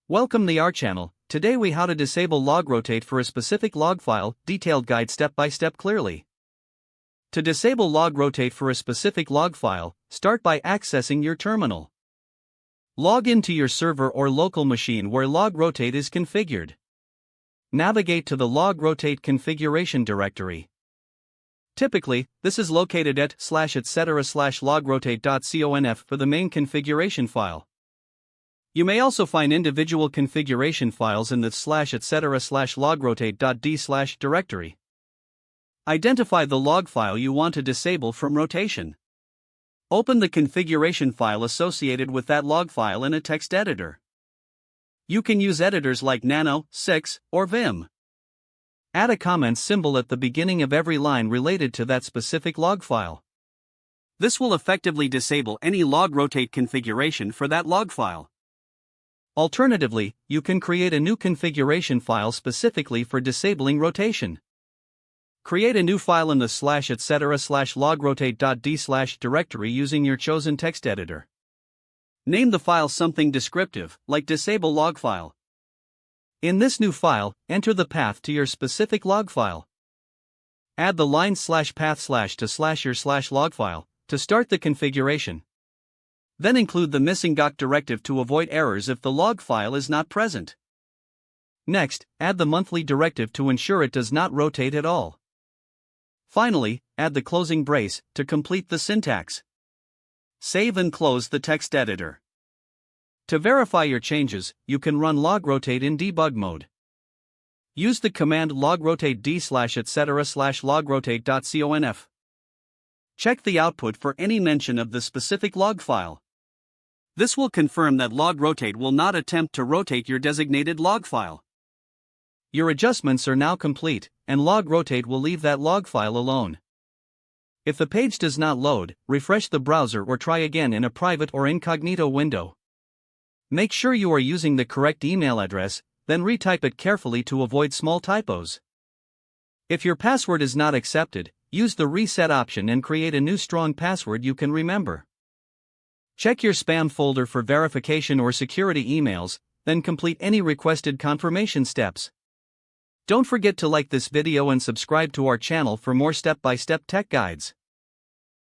Welcome to our channel. Today we how to disable Logrotate for a specific log file, detailed guide step by step clearly. To disable Logrotate for a specific log file, start by accessing your terminal. Log into your server or local machine where Logrotate is configured. Navigate to the Logrotate configuration directory. Typically, this is located at /etc/logrotate.conf for the main configuration file. You may also find individual configuration files in the /etc/logrotate.d/ directory. Identify the log file you want to disable from rotation. Open the configuration file associated with that log file in a text editor. You can use editors like Nano, 6, or Vim. Add a comment symbol at the beginning of every line related to that specific log file. This will effectively disable any Logrotate configuration for that log file. Alternatively, you can create a new configuration file specifically for disabling rotation. Create a new file in the /etc/logrotate.d/ directory using your chosen text editor. Name the file something descriptive, like disable log file. In this new file, enter the path to your specific log file. Add the line /path/ to your /log file to start the configuration. Then include the missing gok directive to avoid errors if the log file is not present. Next, add the monthly directive to ensure it does not rotate at all. Finally, add the closing brace to complete the syntax. Save and close the text editor. To verify your changes, you can run Logrotate in debug mode. Use the command logrotate d/etc/logrotate.conf. Check the output for any mention of the specific log file. This will confirm that Logrotate will not attempt to rotate your designated log file. Your adjustments are now complete, and Logrotate will leave that log file alone. If the page does not load, refresh the browser or try again in a private or incognito window. Make sure you are using the correct email address, then retype it carefully to avoid small typos. If your password is not accepted, use the reset option and create a new strong password you can remember. Check your spam folder for verification or security emails, then complete any requested confirmation steps. Don't forget to like this video and subscribe to our channel for more step-by-step tech guides.